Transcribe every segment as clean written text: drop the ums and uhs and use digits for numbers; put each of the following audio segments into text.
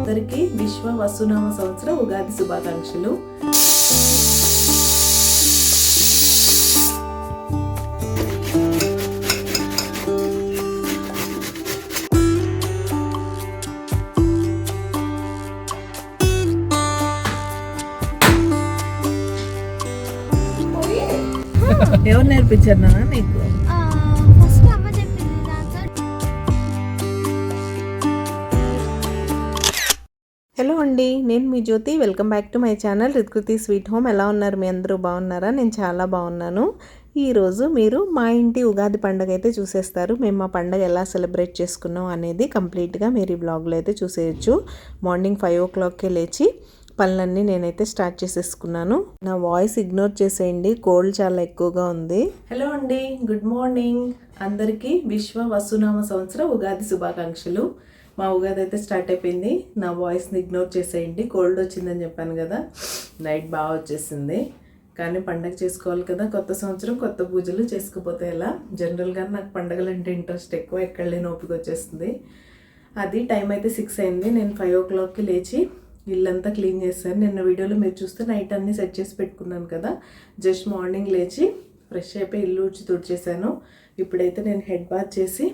అందరికీ విశ్వ వసునామ సంవత్సర ఉగాది శుభాకాంక్షలు. ఎవరు నేర్పించారు నాన్న నీకు? హలో అండి, నేను మీ Jyothi. Welcome back to my channel Rithkruthi sweet home. ఎలా ఉన్నారు? మీ అందరూ బాగున్నారా? నేను చాలా బాగున్నాను. ఈరోజు మీరు మా ఇంటి ఉగాది పండుగ అయితే చూసేస్తారు. మేము మా పండుగ ఎలా సెలబ్రేట్ చేసుకున్నాం అనేది కంప్లీట్గా మీరు ఈ బ్లాగ్లో అయితే చూసేయచ్చు. మార్నింగ్ 5 o'clockకే లేచి పనులన్నీ నేనైతే స్టార్ట్ చేసేసుకున్నాను. నా వాయిస్ ఇగ్నోర్ చేసేయండి, కోల్డ్ చాలా ఎక్కువగా ఉంది. హలో అండి, గుడ్ మార్నింగ్ అందరికీ. విశ్వ వసునామ సంవత్సర ఉగాది శుభాకాంక్షలు. మా ఉగాది అయితే స్టార్ట్ అయిపోయింది. నా వాయిస్ని ఇగ్నోర్ చేసేయండి. కోల్డ్ వచ్చిందని చెప్పాను కదా, నైట్ బాగా వచ్చేసింది. కానీ పండగ చేసుకోవాలి కదా, కొత్త సంవత్సరం కొత్త పూజలు చేసుకోపోతే ఎలా. జనరల్గా నాకు పండగలు అంటే ఇంట్రెస్ట్ ఎక్కువ, ఎక్కడ లేని ఓపిక వచ్చేస్తుంది. అది టైం అయితే 6 అయింది. నేను 5 o'clockకి లేచి ఇల్లంతా క్లీన్ చేశాను. నిన్న వీడియోలో మీరు చూస్తే నైట్ అన్నీ సెట్ చేసి పెట్టుకున్నాను కదా. జస్ట్ మార్నింగ్ లేచి ఫ్రెష్ అయిపోయి ఇల్లు ఊడ్చి తుడిచేసాను. ఇప్పుడైతే నేను హెడ్ బాత్ చేసి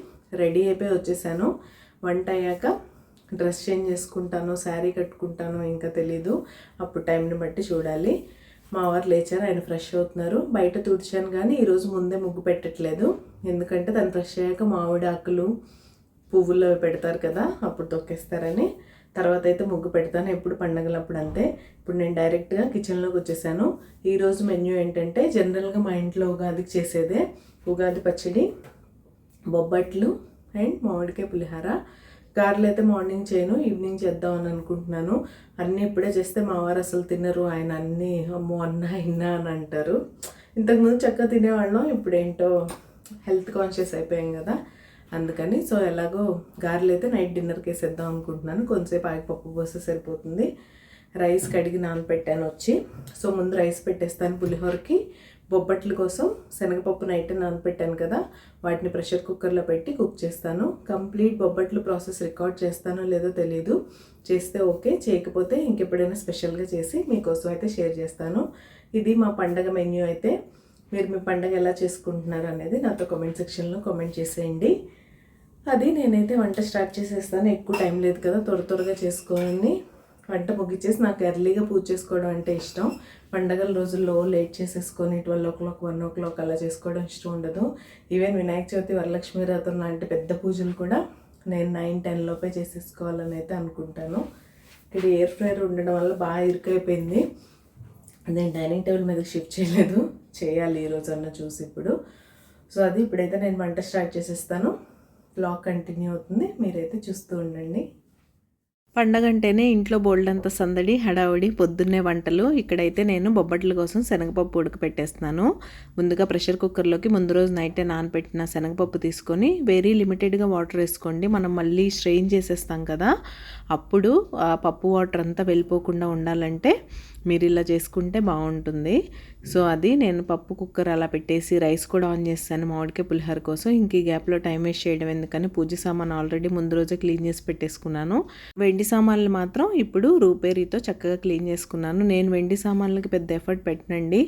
రెడీ అయిపోయి వచ్చేసాను. వంట అయ్యాక డ్రెస్ చేంజ్ చేసుకుంటాను, శారీ కట్టుకుంటాను, ఇంకా తెలీదు. అప్పుడు టైంని బట్టి చూడాలి. మా వారు లేచారు, ఆయన ఫ్రెష్ అవుతున్నారు. బయట తుడిచాను కానీ ఈరోజు ముందే ముగ్గు పెట్టట్లేదు. ఎందుకంటే దాన్ని ఫ్రెష్ అయ్యాక మామిడి ఆకులు పువ్వులు అవి పెడతారు కదా, అప్పుడు తొక్కేస్తారని. తర్వాత అయితే ముగ్గు పెడతాను, ఎప్పుడు పండగలప్పుడు అంతే. ఇప్పుడు నేను డైరెక్ట్గా కిచెన్లోకి వచ్చేసాను. ఈరోజు మెన్యూ ఏంటంటే జనరల్గా మా ఇంట్లో ఉగాదికి చేసేదే ఉగాది పచ్చడి, బొబ్బట్లు అండ్ మామిడికాయ పులిహార. గారెలు అయితే మార్నింగ్ చేయను, ఈవినింగ్ చేద్దామని అనుకుంటున్నాను. అన్నీ ఇప్పుడే చేస్తే మా వారు అసలు తినరు. ఆయన అన్నీ అమ్మో అన్నా ఇన్నా అని అంటారు. ఇంతకుముందు చక్కగా తినేవాళ్ళం, ఇప్పుడేంటో హెల్త్ కాన్షియస్ అయిపోయాం కదా, అందుకని. సో ఎలాగో గారెలు అయితే నైట్ డిన్నర్కి వేసేద్దాం అనుకుంటున్నాను. కొంతసేపు ఆగిపప్పు పోస్తే సరిపోతుంది. రైస్ కడిగి నానపెట్టాను వచ్చి. సో ముందు రైస్ పెట్టేస్తాను పులిహోరకి. బొబ్బట్ల కోసం శనగపప్పు నైట్ నానపెట్టాను కదా, వాటిని ప్రెషర్ కుక్కర్లో పెట్టి కుక్ చేస్తాను. కంప్లీట్ బొబ్బట్లు ప్రాసెస్ రికార్డ్ చేస్తానో లేదో తెలియదు. చేస్తే ఓకే, చేయకపోతే ఇంకెప్పుడైనా స్పెషల్గా చేసి మీకోసం అయితే షేర్ చేస్తాను. ఇది మా పండగ మెన్యూ. అయితే మీరు మీ పండగ ఎలా చేసుకుంటున్నారు అనేది నాతో కామెంట్ సెక్షన్లో కామెంట్ చేసేయండి. అది నేనైతే వంట స్టార్ట్ చేసేస్తాను. ఎక్కువ టైం లేదు కదా, త్వరగా చేసుకోవాలని వంట ముగిచ్చేసి. నాకు ఎర్లీగా పూజ చేసుకోవడం అంటే ఇష్టం. పండగల రోజుల్లో లేట్ చేసేసుకొని 12 o'clock 1 o'clock అలా చేసుకోవడం ఇష్టం ఉండదు. ఈవెన్ వినాయక చవితి, వరలక్ష్మి వ్రతం లాంటి పెద్ద పూజలు కూడా నేను 9-10 లోపే చేసేసుకోవాలని అయితే అనుకుంటాను. ఇక్కడ ఎయిర్ ఫ్రైయర్ ఉండడం వల్ల బాగా ఇరుకైపోయింది. నేను డైనింగ్ టేబుల్ మీదకి షిఫ్ట్ చేయలేదు, చేయాలి ఈరోజు అన్న చూసి ఇప్పుడు. సో అది ఇప్పుడైతే నేను వంట స్టార్ట్ చేసేస్తాను. బ్లాగ్ కంటిన్యూ అవుతుంది, మీరైతే చూస్తూ ఉండండి. పండగ అంటేనే ఇంట్లో బోల్డంత సందడి, హడావుడి, పొద్దున్నే వంటలు. ఇక్కడైతే నేను బొబ్బట్ల కోసం శనగపప్పు ఉడకపెట్టేస్తున్నాను. ముందుగా ప్రెషర్ కుక్కర్లోకి ముందు రోజు నైటే నానపెట్టిన శనగపప్పు తీసుకొని వెరీ లిమిటెడ్గా వాటర్ వేసుకోండి. మనం మళ్ళీ స్ట్రెయిన్ చేసేస్తాం కదా, అప్పుడు ఆ పప్పు వాటర్ అంతా వెళ్ళిపోకుండా ఉండాలంటే మీరు ఇలా చేసుకుంటే బాగుంటుంది. సో అది నేను పప్పు కుక్కర్ అలా పెట్టేసి రైస్ కూడా ఆన్ చేస్తాను మామిడికాయ పులిహోర కోసం. ఇంక ఈ గ్యాప్లో టైం వేస్ట్ చేయడం ఎందుకని పూజ సామాన్ ఆల్రెడీ ముందు రోజే క్లీన్ చేసి పెట్టేసుకున్నాను. వెండి సామాన్లు మాత్రం ఇప్పుడు రూపేరీతో చక్కగా క్లీన్ చేసుకున్నాను. నేను వెండి సామాన్లకి పెద్ద ఎఫర్ట్ పెట్టనండి,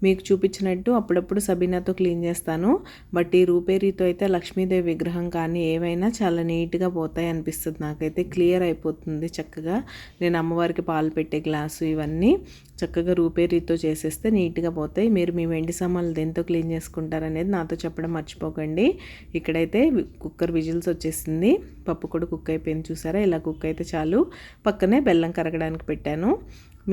మీకు చూపించినట్టు అప్పుడప్పుడు సబీనాతో క్లీన్ చేస్తాను. బట్ ఈ రూపేరీతో అయితే లక్ష్మీదేవి విగ్రహం కానీ ఏవైనా చాలా నీట్గా పోతాయి అనిపిస్తుంది నాకైతే. క్లియర్ అయిపోతుంది చక్కగా. నేను అమ్మవారికి పాలు పెట్టే గ్లాసు ఇవన్నీ చక్కగా రూపేరీతో చేసేస్తే నీట్గా పోతాయి. మీరు మీ వెండి సామాన్లు దేంతో క్లీన్ చేసుకుంటారనేది నాతో చెప్పడం మర్చిపోకండి. ఇక్కడైతే కుక్కర్ విజిల్స్ వచ్చేసింది, పప్పు కూడా కుక్ అయిపోయింది. చూసారా, ఇలా కుక్ అయితే చాలు. పక్కనే బెల్లం కరగడానికి పెట్టాను.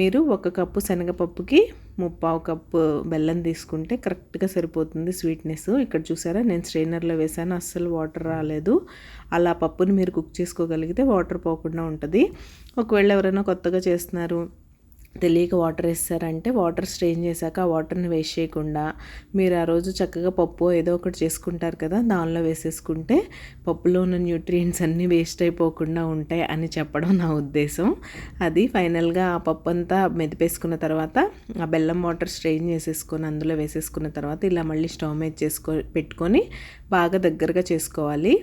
మీరు 1 కప్పు శనగపప్పుకి 3/4 కప్పు బెల్లం తీసుకుంటే కరెక్ట్గా సరిపోతుంది స్వీట్నెస్. ఇక్కడ చూసారా, నేను స్ట్రైనర్లో వేసాను, అస్సలు వాటర్ రాలేదు. అలా పప్పుని మీరు కుక్ చేసుకోగలిగితే వాటర్ పోకుండా ఉంటుంది. ఒకవేళ ఎవరైనా కొత్తగా చేస్తున్నారు, తెలియక వాటర్ వేస్తారంటే వాటర్ స్ట్రెయిన్ చేశాక ఆ వాటర్ని వేస్ట్ చేయకుండా మీరు ఆ రోజు చక్కగా పప్పు ఏదో ఒకటి చేసుకుంటారు కదా, దానిలో వేసేసుకుంటే పప్పులో ఉన్న న్యూట్రియంట్స్ అన్నీ వేస్ట్ అయిపోకుండా ఉంటాయి అని చెప్పడం నా ఉద్దేశం. అది ఫైనల్గా ఆ పప్పు అంతా మెదిపేసుకున్న తర్వాత ఆ బెల్లం వాటర్ స్ట్రెయిన్ చేసేసుకొని అందులో వేసేసుకున్న తర్వాత ఇలా మళ్ళీ స్టవ్ మీద పెట్టుకొని బాగా దగ్గరగా చేసుకోవాలి.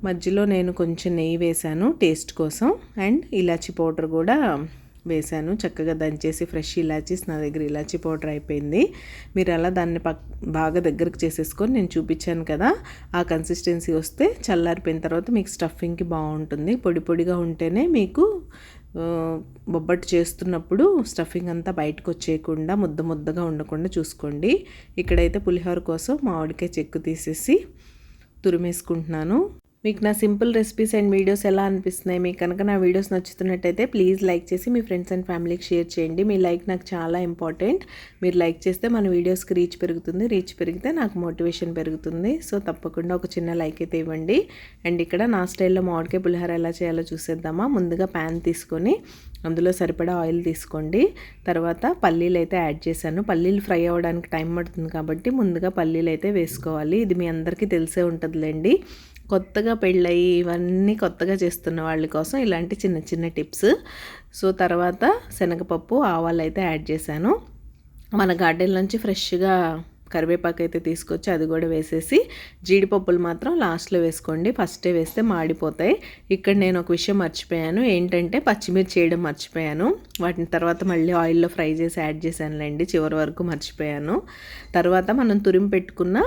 మధ్యలో నేను కొంచెం నెయ్యి వేశాను టేస్ట్ కోసం, అండ్ ఇలాచీ పౌడర్ కూడా వేసాను. చక్కగా దంచేసి ఫ్రెష్ ఇలాచీస్ నా దగ్గర ఇలాచీ పౌడర్ అయిపోయింది. మీరు అలా దాన్ని బాగా దగ్గరకు చేసేసుకొని నేను చూపించాను కదా, ఆ కన్సిస్టెన్సీ వస్తే చల్లారిపోయిన తర్వాత మీకు స్టఫింగ్కి బాగుంటుంది. పొడి పొడిగా ఉంటేనే మీకు బొబ్బట్టు చేస్తున్నప్పుడు స్టఫింగ్ అంతా బయటకు వచ్చేయకుండా ముద్ద ముద్దగా ఉండకుండా చూసుకోండి. ఇక్కడైతే పులిహోర కోసం మామిడికాయ చెక్కు తీసేసి తురిమేసుకుంటున్నాను. మీకు నా సింపుల్ రెసిపీస్ అండ్ వీడియోస్ ఎలా అనిపిస్తున్నాయి? మీకు కనుక నా వీడియోస్ నచ్చుతున్నట్టయితే ప్లీజ్ లైక్ చేసి మీ ఫ్రెండ్స్ అండ్ ఫ్యామిలీకి షేర్ చేయండి. మీ లైక్ నాకు చాలా ఇంపార్టెంట్. మీరు లైక్ చేస్తే మన వీడియోస్కి రీచ్ పెరుగుతుంది. రీచ్ పెరిగితే నాకు మోటివేషన్ పెరుగుతుంది. సో తప్పకుండా ఒక చిన్న లైక్ అయితే ఇవ్వండి. అండ్ ఇక్కడ నా స్టైల్లో మామిడికాయ పులిహోర ఎలా చేయాలో చూసేద్దామా. ముందుగా ప్యాన్ తీసుకొని అందులో సరిపడా ఆయిల్ తీసుకోండి. తర్వాత పల్లీలు అయితే యాడ్ చేశాను. పల్లీలు ఫ్రై అవ్వడానికి టైం పడుతుంది కాబట్టి ముందుగా పల్లీలు అయితే వేసుకోవాలి. ఇది మీ అందరికీ తెలిసే ఉంటుందిలేండి. కొత్తగా పెళ్ళయి ఇవన్నీ కొత్తగా చేస్తున్న వాళ్ళ కోసం ఇలాంటి చిన్న చిన్న టిప్స్. సో తర్వాత శనగపప్పు ఆవాలు అయితే యాడ్ చేశాను. మన గార్డెన్ నుంచి ఫ్రెష్గా కరివేపాకు అయితే తీసుకొచ్చి అది కూడా వేసేసి, జీడిపప్పులు మాత్రం లాస్ట్లో వేసుకోండి, ఫస్టే వేస్తే మాడిపోతాయి. ఇక్కడ నేను ఒక విషయం మర్చిపోయాను, ఏంటంటే పచ్చిమిర్చి వేయడం మర్చిపోయాను. వాటిని తర్వాత మళ్ళీ ఆయిల్లో ఫ్రై చేసి యాడ్ చేశానులేండి, చివరి వరకు మర్చిపోయాను. తర్వాత మనం తురిమి పెట్టుకున్న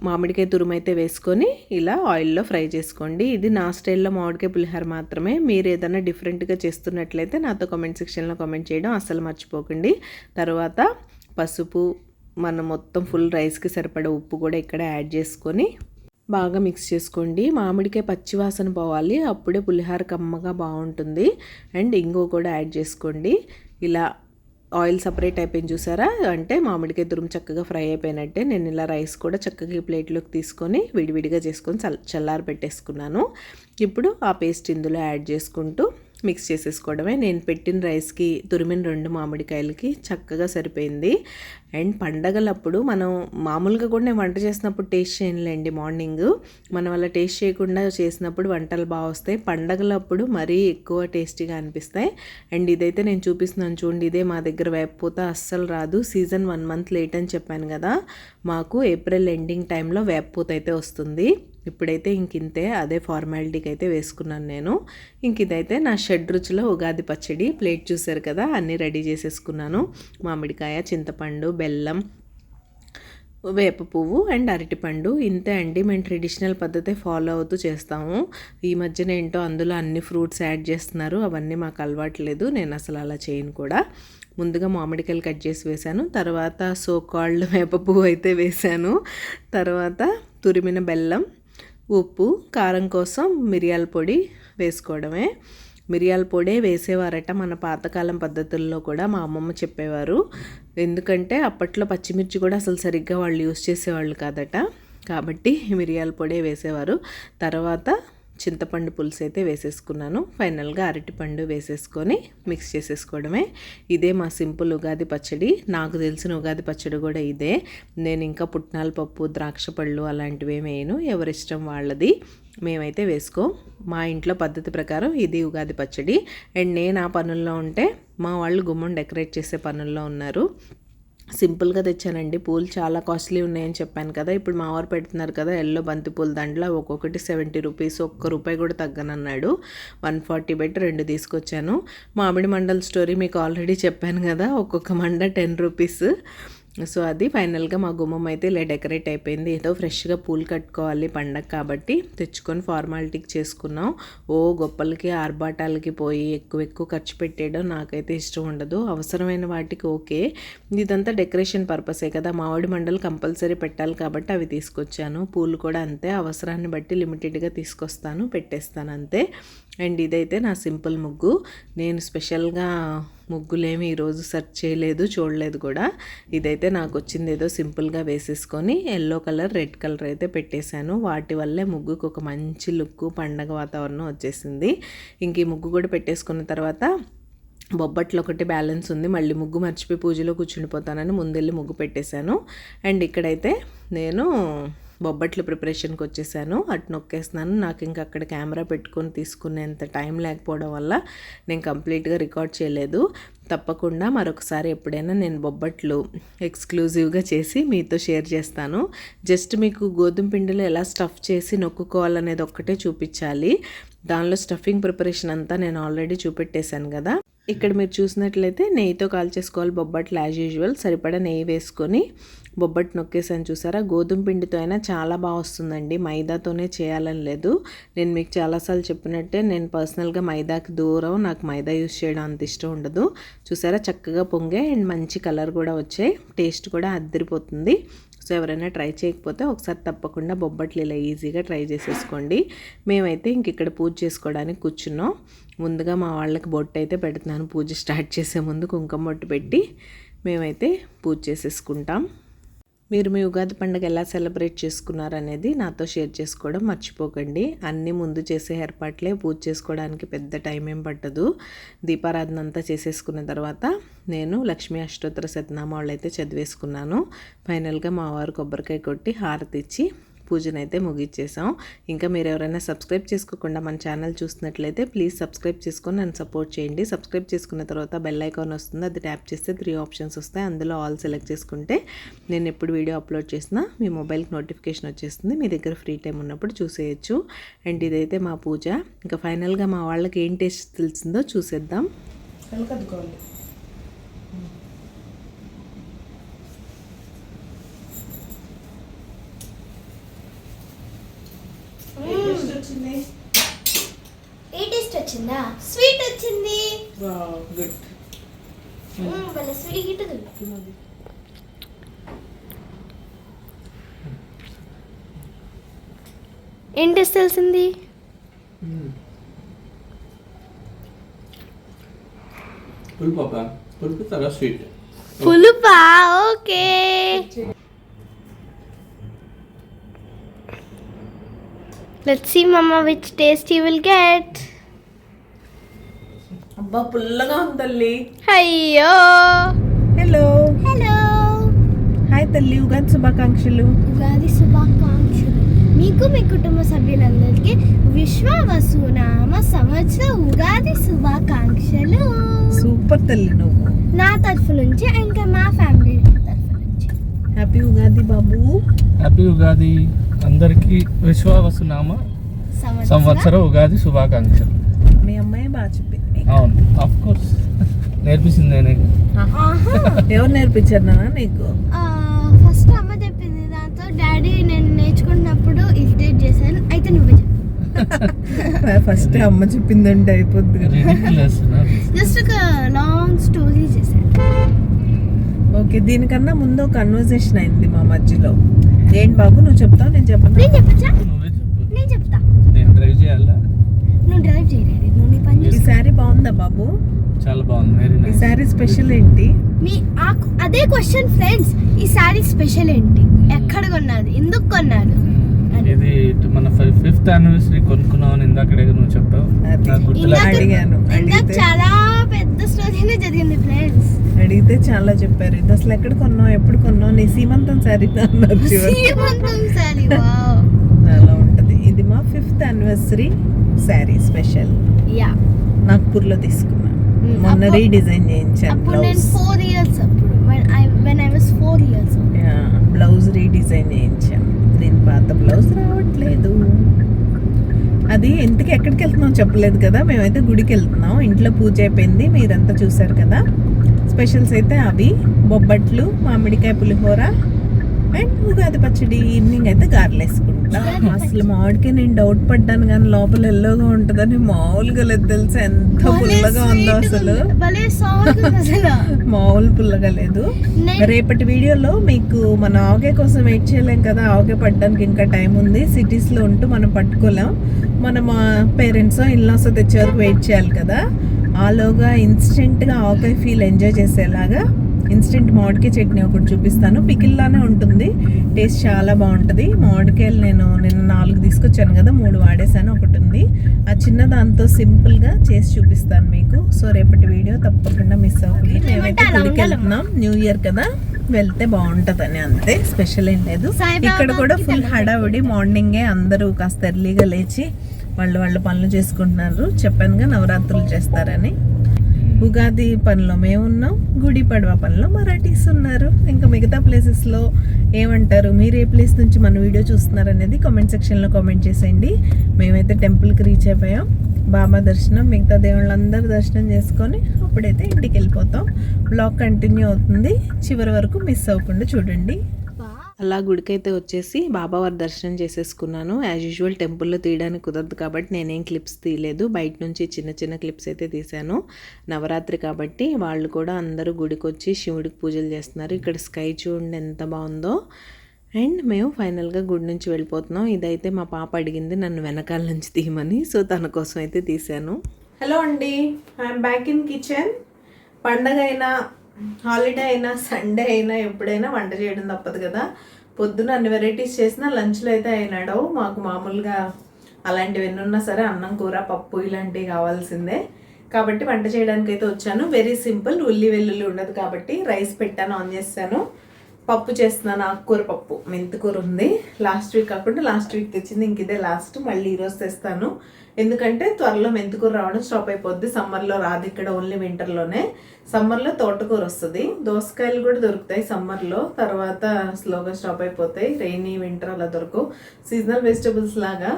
మామిడికాయ తురుము అయితే వేసుకొని ఇలా ఆయిల్లో ఫ్రై చేసుకోండి. ఇది నా స్టైల్లో మామిడికాయ పులిహోర మాత్రమే. మీరు ఏదైనా డిఫరెంట్గా చేస్తున్నట్లయితే నాతో కామెంట్ సెక్షన్లో కామెంట్ చేయడం అస్సలు మర్చిపోకండి. తర్వాత పసుపు, మనం మొత్తం ఫుల్ రైస్కి సరిపడే ఉప్పు కూడా ఇక్కడ యాడ్ చేసుకొని బాగా మిక్స్ చేసుకోండి. మామిడికాయ పచ్చివాసన పోవాలి, అప్పుడే పులిహోర కమ్మగా బాగుంటుంది. అండ్ ఇంగువ కూడా యాడ్ చేసుకోండి. ఇలా ఆయిల్ సపరేట్ అయిపోయింది చూసారా, అంటే మామిడికాయ తురుము చక్కగా ఫ్రై అయిపోయినట్టే. నేను ఇలా రైస్ కూడా చక్కగా ప్లేట్లోకి తీసుకొని విడివిడిగా చేసుకొని చల్లారి పెట్టేసుకున్నాను. ఇప్పుడు ఆ పేస్ట్ ఇందులో యాడ్ చేసుకుంటూ మిక్స్ చేసేసుకోవడమే. నేను పెట్టిన రైస్కి తురిమిన 2 మామిడికాయలకి చక్కగా సరిపోయింది. అండ్ పండగలప్పుడు మనం మామూలుగా కూడా నేను వంట చేసినప్పుడు టేస్ట్ చేయనులేండి, మార్నింగ్ మనం అలా టేస్ట్ చేయకుండా చేసినప్పుడు వంటలు బాగా వస్తాయి. పండగలప్పుడు మరీ ఎక్కువ టేస్టీగా అనిపిస్తాయి. అండ్ ఇదైతే నేను చూపిస్తున్నాను చూడండి, ఇదే మా దగ్గర వేపపూత అస్సలు రాదు. సీజన్ 1 మంత్ లేట్ అని చెప్పాను కదా, మాకు ఏప్రిల్ ఎండింగ్ టైంలో వేపపూత అయితే వస్తుంది. ఇప్పుడైతే ఇంతే, అదే ఫార్మాలిటీకి అయితే వేసుకున్నాను నేను. ఇదైతే నా షడ్రుచుల ఉగాది పచ్చడి. ప్లేట్ చూసారు కదా, అన్నీ రెడీ చేసేసుకున్నాను. మామిడికాయ, చింతపండు, బెల్లం, వేప పువ్వు అండ్ అరటిపండు. ఇంతే అండి, మేము ట్రెడిషనల్ పద్ధతి ఫాలో అవుతూ చేస్తాము. ఈ మధ్యన ఏంటో అందులో అన్ని ఫ్రూట్స్ యాడ్ చేస్తున్నారు, అవన్నీ మాకు అలవాట్లేదు. నేను అసలు అలా చేయను కూడా. ముందుగా మామిడికాయలు కట్ చేసి వేశాను, తర్వాత సో కాల్డ్ వేప పువ్వు అయితే వేశాను, తర్వాత తురిమిన బెల్లం, ఉప్పు, కారం కోసం మిరియాల పొడి వేసుకోవడమే. మిరియాల పొడే వేసేవారట మన పాతకాలం పద్ధతుల్లో కూడా, మా అమ్మమ్మ చెప్పేవారు. ఎందుకంటే అప్పట్లో పచ్చిమిర్చి కూడా అసలు సరిగ్గా వాళ్ళు యూస్ చేసేవాళ్ళు కాదట, కాబట్టి మిరియాల పొడే వేసేవారు. తర్వాత చింతపండు పులుసు అయితే వేసేసుకున్నాను. ఫైనల్గా అరటిపండు వేసేసుకొని మిక్స్ చేసేసుకోవడమే. ఇదే మా సింపుల్ ఉగాది పచ్చడి. నాకు తెలిసిన ఉగాది పచ్చడి కూడా ఇదే. నేను ఇంకా పుట్నాల పప్పు, ద్రాక్ష పళ్ళు అలాంటివి వేయను, ఎవరిష్టం వాళ్ళది. మేమైతే వేసుకో, మా ఇంట్లో పద్ధతి ప్రకారం ఇది ఉగాది పచ్చడి. అండ్ నేను ఆ పనుల్లో ఉంటే మా వాళ్ళు గుమ్మం డెకరేట్ చేసే పనుల్లో ఉన్నారు. సింపుల్గా తెచ్చానండి, పూలు చాలా కాస్ట్లీ ఉన్నాయని చెప్పాను కదా. ఇప్పుడు మా వారు పెడుతున్నారు కదా ఎల్లో బంతి పూల దండలో, ఒక్కొక్కటి 70 రూపీస్, ₹1 కూడా తగ్గనన్నాడు. 140 పెట్టి 2 తీసుకొచ్చాను. మామిడి మండల స్టోరీ మీకు ఆల్రెడీ చెప్పాను కదా, ఒక్కొక్క మండ 10 రూపీస్. సో అది ఫైనల్గా మా గుమ్మం అయితే ఇలా డెకరేట్ అయిపోయింది. ఏదో ఫ్రెష్గా పూలు కట్టుకోవాలి పండగ కాబట్టి తెచ్చుకొని ఫార్మాలిటీకి చేసుకున్నాం. గొప్పలకి ఆర్భాటాలకి పోయి ఎక్కువ ఖర్చు పెట్టేయడం నాకైతే ఇష్టం ఉండదు. అవసరమైన వాటికి ఓకే, ఇదంతా డెకరేషన్ పర్పసే కదా. మామిడి మండలు కంపల్సరీ పెట్టాలి కాబట్టి అవి తీసుకొచ్చాను. పూలు కూడా అంతే, అవసరాన్ని బట్టి లిమిటెడ్గా తీసుకొస్తాను, పెట్టేస్తాను అంతే. అండ్ ఇదైతే నా సింపుల్ ముగ్గు. నేను స్పెషల్గా ముగ్గులేమి ఈరోజు సెర్చ్ చేయలేదు, చూడలేదు కూడా. ఇదైతే నాకు వచ్చింది ఏదో సింపుల్గా వేసేసుకొని ఎల్లో కలర్, రెడ్ కలర్ అయితే పెట్టేశాను. వాటి వల్లే ముగ్గుకు ఒక మంచి లుక్, పండగ వాతావరణం వచ్చేసింది. ఇంక ఈ ముగ్గు కూడా పెట్టేసుకున్న తర్వాత బొబ్బట్లు ఒకటి బ్యాలెన్స్ ఉంది, మళ్ళీ ముగ్గు మర్చిపోయి పూజలో కూర్చుండిపోతానని ముందెళ్ళి ముగ్గు పెట్టేశాను. అండ్ ఇక్కడైతే నేను బొబ్బట్లు ప్రిపరేషన్కి వచ్చేసాను. అటు నొక్కేస్తున్నాను. నాకు ఇంకా అక్కడ కెమెరా పెట్టుకొని తీసుకునేంత టైం లేకపోవడం వల్ల నేను కంప్లీట్గా రికార్డ్ చేయలేదు. తప్పకుండా మరొకసారి ఎప్పుడైనా నేను బొబ్బట్లు ఎక్స్క్లూజివ్గా చేసి మీతో షేర్ చేస్తాను. జస్ట్ మీకు గోధుమ పిండిలో ఎలా స్టఫ్ చేసి నొక్కుకోవాలనేది ఒక్కటే చూపించాలి. దానిలో స్టఫింగ్ ప్రిపరేషన్ అంతా నేను ఆల్రెడీ చూపెట్టేశాను కదా. ఇక్కడ మీరు చూసినట్లయితే నెయ్యితో కాల్చేసుకోవాలి బొబ్బట్లు యాజ్ యూజువల్. సరిపడా నెయ్యి వేసుకొని బొబ్బట్టు నొక్కేసాను. చూసారా, గోధుమ పిండితో అయినా చాలా బాగా వస్తుందండి, మైదాతోనే చేయాలని లేదు. నేను మీకు చాలాసార్లు చెప్పినట్టే నేను పర్సనల్గా మైదాకి దూరం, నాకు మైదా యూస్ చేయడం అంత ఇష్టం ఉండదు. చూసారా, చక్కగా పొంగే అండ్ మంచి కలర్ కూడా వచ్చాయి, టేస్ట్ కూడా అద్దరిపోతుంది. సో ఎవరైనా ట్రై చేయకపోతే ఒకసారి తప్పకుండా బొబ్బట్లు ఇలా ఈజీగా ట్రై చేసేసుకోండి. మేమైతే ఇంక ఇక్కడ పూజ చేసుకోవడానికి కూర్చున్నాం. ముందుగా మా వాళ్ళకి బొట్టు అయితే పెడుతున్నాను. పూజ స్టార్ట్ చేసే ముందు కుంకుమ బొట్టు పెట్టి మేమైతే పూజ చేసేసుకుంటాం. మీరు మీ ఉగాది పండుగ ఎలా సెలబ్రేట్ చేసుకున్నారనేది నాతో షేర్ చేసుకోవడం మర్చిపోకండి. అన్నీ ముందు చేసే ఏర్పాట్లే, పూజ చేసుకోవడానికి పెద్ద టైం ఏం పట్టదు. దీపారాధన అంతా చేసేసుకున్న తర్వాత నేను లక్ష్మీ అష్టోత్తర శతనామాలు అయితే చదివేసుకున్నాను. ఫైనల్గా మా వారు కొబ్బరికాయ కొట్టి హారతి ఇచ్చి పూజనైతే ముగిచ్చేసాం. ఇంకా మీరు ఎవరైనా సబ్స్క్రైబ్ చేసుకోకుండా మన ఛానల్ చూస్తున్నట్లయితే ప్లీజ్ సబ్స్క్రైబ్ చేసుకొని నన్ను సపోర్ట్ చేయండి. సబ్స్క్రైబ్ చేసుకున్న తర్వాత బెల్ ఐకాన్ వస్తుంది, అది ట్యాప్ చేస్తే 3 ఆప్షన్స్ వస్తాయి. అందులో ఆల్ సెలెక్ట్ చేసుకుంటే నేను ఎప్పుడు వీడియో అప్లోడ్ చేసినా మీ మొబైల్కి నోటిఫికేషన్ వచ్చేస్తుంది. మీ దగ్గర ఫ్రీ టైం ఉన్నప్పుడు చూసేయచ్చు. అండ్ ఇదైతే మా పూజ. ఇంకా ఫైనల్గా మా వాళ్ళకి ఏం టేస్ట్ తెలిసిందో చూసేద్దాం. కలుకద్దుకోవాలి. ఏ టేస్ట్ వచ్చిందా? స్వీట్ వచ్చింది. గుడ్. వాళ్ళ స్వీట్ ఏం టేస్ట్ తెలిసింది? పులుపా? Okay. Let's see, Mama, which taste you will get. అబ్బా పుల్లగా ఉంది తల్లి. అయ్యో. హలో. హలో. హాయ్ తల్లి, ఉగాది శుభాకాంక్షలు. ఉగాది శుభాకాంక్షలు మీకు, మీ కుటుంబ సభ్యులందరికీ విశ్వవసునామ సంవత్సర ఉగాది శుభాకాంక్షలు. సూపర్ తల్లి నువ్వు. నా తరఫు నుంచి ఇంకా మా ఫ్యామిలీ తరఫు నుంచి హ్యాపీ ఉగాది బాబు. హ్యాపీ ఉగాది అందరికీ. విశ్వవసునామ సంవత్సర ఉగాది శుభాకాంక్షలు. మీ అమ్మాయి బాగా చెప్పింది. అవును, ఆఫ్ కోర్స్ నేర్పించింది నేనే. ఎవరు నేర్పించారు నాన్న నీకు? ఫస్ట్ అమ్మ చెప్పింది, దాంతో డాడీ నేను నేర్చుకున్నప్పుడు ఇరిటేట్ చేశాను. అయితే నువ్వే చెప్పు. ఫస్ట్ అమ్మ చెప్పిందంటే అయిపోద్ది. జస్ట్ ఒక లాంగ్ స్టోరీ చేశాను. ఓకే, దీనికన్నా ముందు ఒక కన్వర్సేషన్ అయింది మా మధ్యలో. ఏంటి బాబు నువ్వు చెప్తావు, నేను చెప్పను? నేను చెప్పచ్చా? నువ్వే చెప్పు. నేను చెప్తా. నేను డ్రైవ్ చేయాలా? నువ్వు డ్రైవ్ చేయలేదు, నువ్వు నీ పని ఈ చేసి. శారీ బాగుందా బాబు? చాలా బాగుంది. వెరీ ఈ నైస్. శారీ స్పెషల్ ఏంటి? అదే క్వశ్చన్ ఫ్రెండ్స్. ఈ శారీ స్పెషల్ ఏంటి? ఎక్కడ కొన్నది? ఎందుకు కొన్నారు? ఇది మన 5th యానివర్సరీ కొనుక్కున్నావు ఇందాకడే నువ్వు చెప్పావు. నాకు గుర్తులేదు. అడిగాను. ఇందాక చాలా పెద్ద స్టోరీనే జరిగింది ఫ్రెండ్స్. అడిగితే చాలా చెప్పారు. ఇది అసలు ఎక్కడ కొన్నావు, ఎప్పుడు కొన్నావు? నీ సీమంతం శారీ అన్నారు. సీమంతం శారీ. వావ్, అలా ఉంటది. ఇది మా 5th anniversary sari special. Yeah, నాగ్పూర్లో తీసుకున్నా. మొన్న రీడిజైన్ చేయించాను అప్పుడు నేను బ్లౌజ్. 4 years అప్పుడు when I was 4 years old. Blouse redesign చేయించాను. దీని పాత బ్లౌజ్ రావట్లేదు. అది ఇంతకి ఎక్కడికి వెళ్తున్నాం చెప్పలేదు కదా. మేమైతే గుడికి వెళ్తున్నాం. ఇంట్లో పూజ అయిపోయింది, మీరంతా చూసారు కదా. స్పెషల్స్ అయితే అవి బొబ్బట్లు, మామిడికాయ పులిహోర అండ్ ఉగాది పచ్చడి. ఈవినింగ్ అయితే గారెలు వేసుకుంటా. అసలు మామిడికాయ నేను డౌట్ పడ్డాను కానీ లోపల ఎల్లోగా ఉంటుందని మామూలుగా లేదు తెలుసా. ఎంత పుల్లగా ఉందో అసలు. మామూలు పుల్లగా లేదు. రేపటి వీడియోలో మీకు మన ఆవకాయ కోసం వెయిట్ చేయలేం కదా. ఆవకాయ పట్టడానికి ఇంకా టైం ఉంది. సిటీస్లో ఉంటూ మనం పట్టుకోలేం. మన మా పేరెంట్స్ ఇన్లాస్ తెచ్చే వరకు వెయిట్ చేయాలి కదా. ఆలోగా ఇన్స్టెంట్గా ఆవకాయ ఫీల్ ఎంజాయ్ చేసేలాగా ఇన్స్టెంట్ మామిడికాయ చట్నీ ఒకటి చూపిస్తాను. పికిల్లానే ఉంటుంది, టేస్ట్ చాలా బాగుంటుంది. మామిడికాయలు నేను నిన్న 4 తీసుకొచ్చాను కదా, 3 వాడేసాను. ఒకటి ఉంది. ఆ చిన్న దాంతో సింపుల్గా చేసి చూపిస్తాను మీకు. సో రేపటి వీడియో తప్పకుండా మిస్ అవ్వకండి. మేమైతే గుడికి వెళ్తున్నాం, న్యూ ఇయర్ కదా, వెళ్తే బాగుంటుందని, అంతే, స్పెషల్ ఏం లేదు. ఇక్కడ కూడా ఫుల్ హడావుడి. మార్నింగే అందరూ కాస్త ఎర్లీగా లేచి వాళ్ళ పనులు చేసుకుంటున్నారు. చెప్పానుగా నవరాత్రులు చేస్తారని. ఉగాది పనిలో మేము ఉన్నాం, గుడి పడవ పనిలో మరాఠీస్ ఉన్నారు. ఇంకా మిగతా ప్లేసెస్లో ఏమంటారు, మీరు ఏ ప్లేస్ నుంచి మన వీడియో చూస్తున్నారు అనేది కామెంట్ సెక్షన్లో కామెంట్ చేసేయండి. మేమైతే టెంపుల్కి రీచ్ అయిపోయాం. బాబా దర్శనం, మిగతా దేవుళ్ళందరూ దర్శనం చేసుకొని అప్పుడైతే ఇంటికి వెళ్ళిపోతాం. బ్లాగ్ కంటిన్యూ అవుతుంది, చివరి వరకు మిస్ అవ్వకుండా చూడండి. అలా గుడికైతే వచ్చేసి బాబావారి దర్శనం చేసేసుకున్నాను. యాజ్ యూజువల్ టెంపుల్లో తీయడానికి కుదరదు కాబట్టి నేనేం క్లిప్స్ తీయలేదు, బయట నుంచి చిన్న చిన్న క్లిప్స్ అయితే తీశాను. నవరాత్రి కాబట్టి వాళ్ళు కూడా అందరూ గుడికి వచ్చి శివుడికి పూజలు చేస్తున్నారు. ఇక్కడ స్కై చూడండి ఎంత బాగుందో. అండ్ మేము ఫైనల్గా గుడి నుంచి వెళ్ళిపోతున్నాం. ఇదైతే మా పాప అడిగింది నన్ను వెనకాల నుంచి తీయమని, సో తన కోసం అయితే తీశాను. హలో అండి, ఐఎమ్ బ్యాక్ ఇన్ కిచెన్. పండగ అయినా, హాలిడే అయినా, సండే అయినా, ఎప్పుడైనా వంట చేయడం తప్పదు కదా. పొద్దున అన్ని వెరైటీస్ చేసినా లంచ్లో అయితే అయినాడవు. మాకు మామూలుగా అలాంటివి ఎన్ని ఉన్నా సరే అన్నం, కూర, పప్పు ఇలాంటివి కావాల్సిందే. కాబట్టి వంట చేయడానికి అయితే వచ్చాను. వెరీ సింపుల్, ఉల్లి వెల్లుల్లి ఉండదు కాబట్టి రైస్ పెట్టాను, ఆన్ చేస్తాను. పప్పు చేస్తున్నాను, ఆకుకూర పప్పు, మెంతికూర ఉంది. లాస్ట్ వీక్ కాకుండా లాస్ట్ వీక్ తెచ్చింది, ఇంక ఇదే లాస్ట్. మళ్ళీ ఈరోజు తెస్తాను, ఎందుకంటే త్వరలో మెంతికూర రావడం స్టాప్ అయిపోద్ది. సమ్మర్లో రాదు ఇక్కడ, ఓన్లీ వింటర్లోనే. సమ్మర్లో తోటకూర వస్తుంది, దోసకాయలు కూడా దొరుకుతాయి సమ్మర్లో, తర్వాత స్లోగా స్టాప్ అయిపోతాయి. రెయినీ, వింటర్ అలా దొరకవు, సీజనల్ వెజిటబుల్స్ లాగా.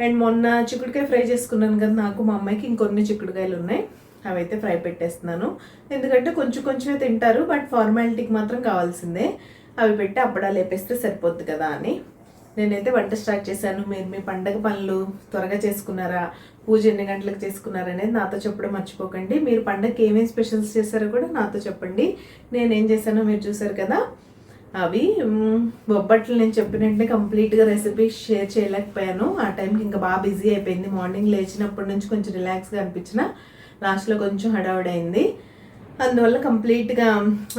అండ్ మొన్న చిక్కుడుకాయ ఫ్రై చేసుకున్నాను కదా, నాకు మా అమ్మాయికి ఇంకొన్ని చిక్కుడుకాయలు ఉన్నాయి, అవైతే ఫ్రై పెట్టేస్తున్నాను. ఎందుకంటే కొంచెం కొంచెమే తింటారు, బట్ ఫార్మాలిటీకి మాత్రం కావాల్సిందే. అవి పెట్టి అప్పడాలు వేపేస్తే సరిపోద్ది కదా అని నేనైతే వంట స్టార్ట్ చేశాను. మీరు మీ పండగ పనులు త్వరగా చేసుకున్నారా, పూజ ఎన్ని గంటలకు చేసుకున్నారా అనేది నాతో చెప్పడం మర్చిపోకండి. మీరు పండగకి ఏమేమి స్పెషల్స్ చేశారో కూడా నాతో చెప్పండి. నేనేం చేశానో మీరు చూసారు కదా. అవి బొబ్బట్లు నేను చెప్పినట్టే కంప్లీట్గా రెసిపీ షేర్ చేయలేకపోయాను. ఆ టైంకి ఇంకా బాగా బిజీ అయిపోయింది. మార్నింగ్ లేచినప్పటి నుంచి కొంచెం రిలాక్స్గా అనిపించిన, లాస్ట్లో కొంచెం హడావుడైంది. అందువల్ల కంప్లీట్గా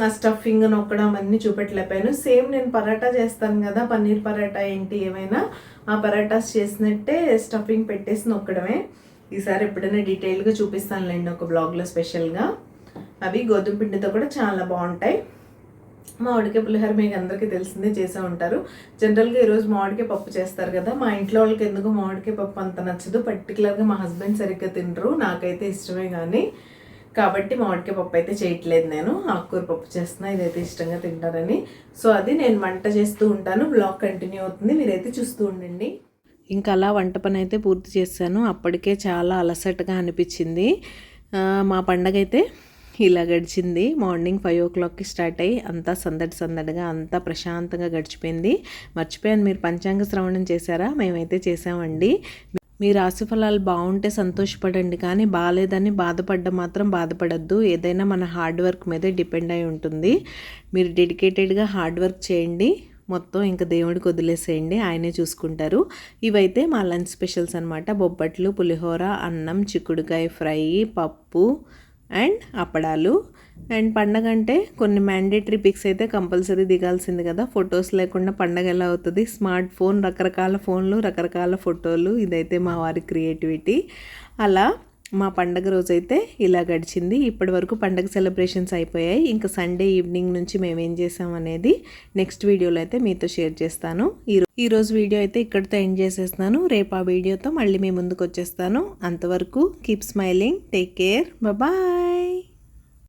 ఆ స్టఫింగ్ నొక్కడం అన్నీ చూపెట్టలేకపోయాను. సేమ్ నేను పరాటా చేస్తాను కదా, పన్నీర్ పరాటా ఏంటి ఏమైనా, ఆ పరాటాస్ చేసినట్టే స్టఫింగ్ పెట్టేసి నొక్కడమే. ఈసారి ఎప్పుడైనా డీటెయిల్గా చూపిస్తానులేండి ఒక బ్లాగ్లో స్పెషల్గా. అవి గోధుమ పిండితో కూడా చాలా బాగుంటాయి. మామిడికాయ పులిహోర మీకు అందరికీ తెలిసిందే, చేసే ఉంటారు. జనరల్గా ఈరోజు మామిడికాయ పప్పు చేస్తారు కదా, మా ఇంట్లో వాళ్ళకి ఎందుకు మామిడికాయ పప్పు అంత నచ్చదు. పర్టికులర్గా మా హస్బెండ్ సరిగ్గా తినరు, నాకైతే ఇష్టమే కానీ, కాబట్టి మామిడికాయ పప్పు అయితే చేయట్లేదు. నేను ఆకుకూర పప్పు చేస్తున్నా, ఇదైతే ఇష్టంగా తింటారని. సో అది నేను వంట చేస్తూ ఉంటాను, బ్లాగ్ కంటిన్యూ అవుతుంది, మీరైతే చూస్తూ ఉండండి. ఇంకా అలా వంట పని అయితే పూర్తి చేశాను. అప్పటికే చాలా అలసటగా అనిపించింది. మా పండగ అయితే ఇలా గడిచింది. మార్నింగ్ 5 o'clockకి స్టార్ట్ అయ్యి అంతా సందడిగా అంతా ప్రశాంతంగా గడిచిపోయింది. మర్చిపోయాను, మీరు పంచాంగ శ్రవణం చేశారా? మేమైతే చేసామండి. మీ రాశి ఫలాలు బాగుంటే సంతోషపడండి, కానీ బాగాలేదని బాధపడ్డం మాత్రం బాధపడద్దు. ఏదైనా మన హార్డ్ వర్క్ మీదే డిపెండ్ అయి ఉంటుంది. మీరు డెడికేటెడ్గా హార్డ్ వర్క్ చేయండి, మొత్తం ఇంకా దేవుడికి వదిలేసేయండి, ఆయనే చూసుకుంటారు. ఇవైతే మా లంచ్ స్పెషల్స్ అనమాట. బొబ్బట్లు, పులిహోర, అన్నం, చిక్కుడుకాయ ఫ్రై, పప్పు అండ్ అప్పడాలు. అండ్ పండగ అంటే కొన్ని మ్యాండేటరీ పిక్స్ అయితే కంపల్సరీ దిగాల్సింది కదా, ఫొటోస్ లేకుండా పండగ ఎలా అవుతుంది. స్మార్ట్ ఫోన్, రకరకాల ఫోన్లు, రకరకాల ఫోటోలు, ఇదైతే మా వారి క్రియేటివిటీ. అలా మా పండగ రోజైతే ఇలా గడిచింది. ఇప్పటి వరకు పండగ సెలబ్రేషన్స్ అయిపోయాయి. ఇంకా సండే ఈవినింగ్ నుంచి మేము ఏం చేసాం అనేది నెక్స్ట్ వీడియోలో అయితే మీతో షేర్ చేస్తాను. ఈరోజు వీడియో అయితే ఇక్కడితో ఎండ్ చేసేస్తున్నాను. రేపు ఆ వీడియోతో మళ్ళీ మీ ముందుకు వచ్చేస్తాను. అంతవరకు keep smiling, take care, bye.